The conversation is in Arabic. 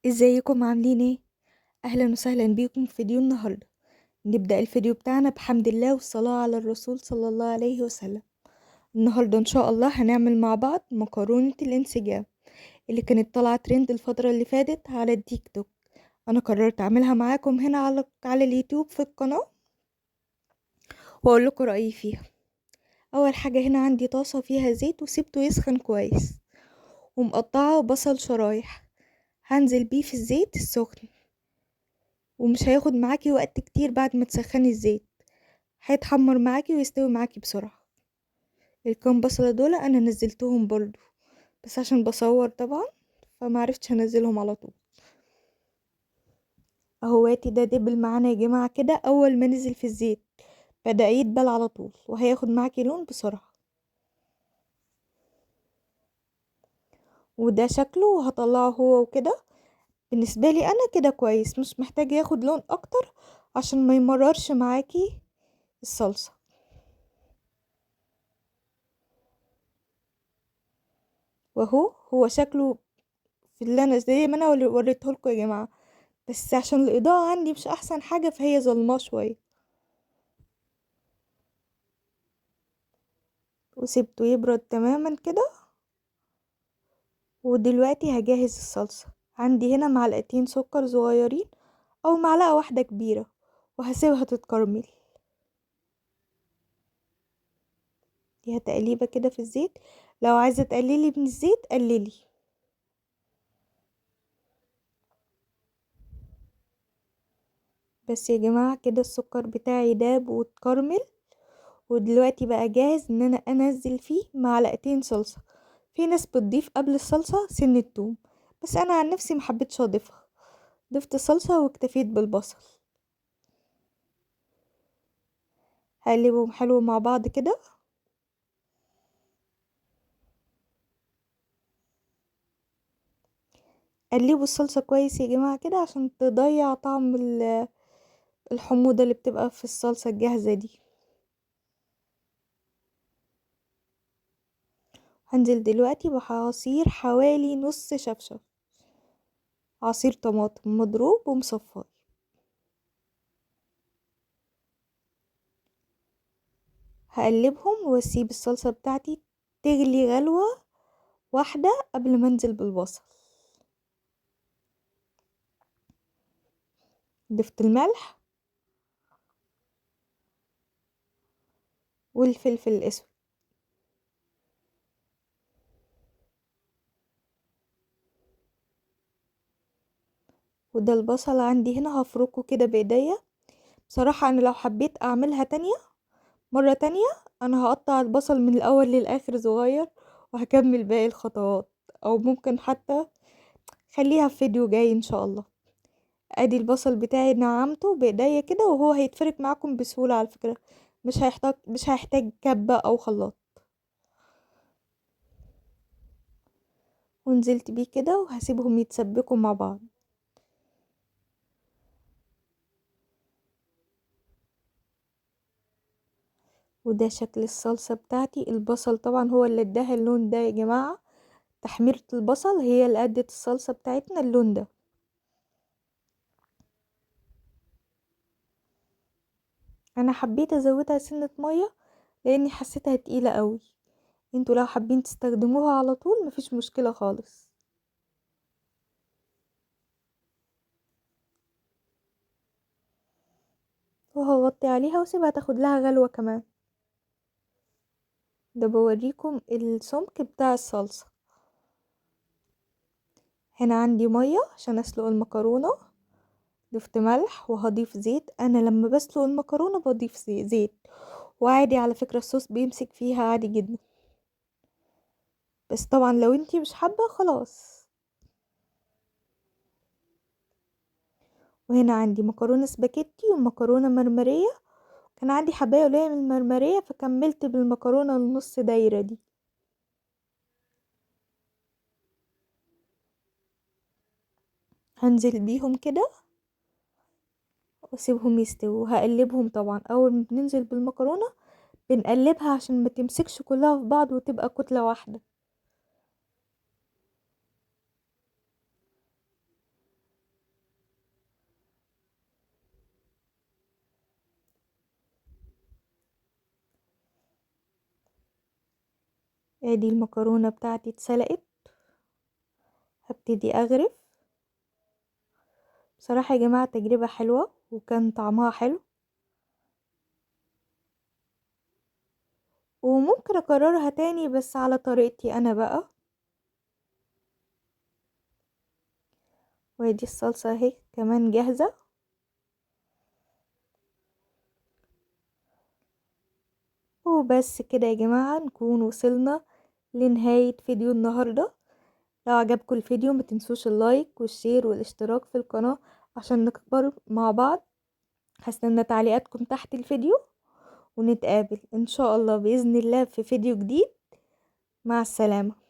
ازيكم عاملين ايه؟ اهلا وسهلا بيكم في فيديو النهارده. نبدأ الفيديو بتاعنا بحمد الله والصلاة على الرسول صلى الله عليه وسلم. النهارده ان شاء الله هنعمل مع بعض مكرونة الانسجام اللي كانت طالعة ترند الفترة اللي فاتت على التيك توك. انا قررت اعملها معاكم هنا على اليوتيوب في القناة واقول لكم رأيي فيها. اول حاجة هنا عندي طاسة فيها زيت وسيبته يسخن كويس، ومقطعة بصل شرايح هنزل بيه في الزيت السخن، ومش هياخد معاكي وقت كتير بعد ما تسخني الزيت، هيتحمر معاكي ويستوي معاكي بسرعة. الكام بصلة دول انا نزلتهم برضو، بس عشان بصور طبعا فمعرفتش انزلهم على طول. اهواتي ده دبل معانا يا جماعة كده اول ما نزل في الزيت بدأ يدبل على طول وهياخد معاكي لون بسرعة. وده شكله وهطلعه هو وكده. بالنسبة لي انا كده كويس، مش محتاج ياخد لون اكتر عشان ما يمررش معاكي الصلصة. هو شكله في اللي انا زي ما انا وريته لكم يا جماعة، بس عشان الإضاءة عندي مش أحسن حاجة فهي ظلمة شوية. وسيبته يبرد تماما كده. ودلوقتي هجهز الصلصة. عندي هنا معلقتين سكر صغيرين أو معلقة واحدة كبيرة، وهسيبها تتكرمل. دي تقليبة كده في الزيت، لو عايزة تقللي من الزيت قللي. بس يا جماعة كده السكر بتاعي داب واتكرمل. ودلوقتي بقى جاهز ان انا انزل فيه معلقتين صلصة. في ناس بتضيف قبل الصلصة سن التوم، بس انا عن نفسي محبتش اضيفها. ضفت صلصة واكتفيت بالبصل. هقلبهم حلو مع بعض كده. قلبوا الصلصة كويس يا جماعة كده عشان تضيع طعم الحموضة اللي بتبقى في الصلصة الجاهزة دي. هنزل دلوقتي بعصير حوالي نص شفشة، عصير طماطم مضروب ومصفى. هقلبهم واسيب الصلصة بتاعتي تغلي غلوة واحدة قبل ما انزل بالبصل. ضفت الملح والفلفل الاسود. وده البصل عندي هنا هفركه كده بايديا. بصراحة انا لو حبيت اعملها تانية مرة تانية انا هقطع البصل من الاول للاخر صغير وهكمل باقي الخطوات، او ممكن حتى خليها في فيديو جاي ان شاء الله. ادي البصل بتاعي نعمته بايديا كده وهو هيتفرك معاكم بسهولة على فكرة. مش هيحتاج كبة او خلاط. ونزلت بيه كده وهسيبهم يتسبكوا مع بعض. وده شكل الصلصة بتاعتي. البصل طبعا هو اللي اداها اللون ده يا جماعة. تحميرة البصل هي اللي ادت الصلصة بتاعتنا اللون ده. انا حبيت ازودها سنة مية لاني حسيتها تقيلة قوي. انتوا لو حابين تستخدموها على طول مفيش مشكلة خالص. وهغطي عليها واسيبها تاخد لها غلوة كمان. ده بوريكم السمك بتاع الصلصة. هنا عندي مية عشان اسلق المكرونة. ضفت ملح وهضيف زيت. انا لما بسلق المكرونة بضيف زيت. وعادي على فكرة الصوص بيمسك فيها عادي جدا، بس طبعا لو انتي مش حابة خلاص. وهنا عندي مكرونة سباكيتي ومكرونة مرمرية. كان عندي حباية قليلة من المرمرية فكملت بالمكرونة النص دايرة دي. هنزل بيهم كده واسيبهم يستووا. هقلبهم طبعا اول ما بننزل بالمكرونة بنقلبها عشان ما تمسكش كلها في بعض وتبقى كتلة واحدة. ادي المكرونة بتاعتي اتسلقت، هبتدي اغرف. بصراحة يا جماعة تجربة حلوة وكان طعمها حلو، وممكن اكررها تاني بس على طريقتي انا بقى. وادي الصلصة اهي كمان جاهزة. وبس كده يا جماعة نكون وصلنا لنهاية فيديو النهاردة. لو عجبكم الفيديو ما تنسوش اللايك والشير والاشتراك في القناة عشان نكبر مع بعض. هستنى تعليقاتكم تحت الفيديو، ونتقابل ان شاء الله بإذن الله في فيديو جديد. مع السلامة.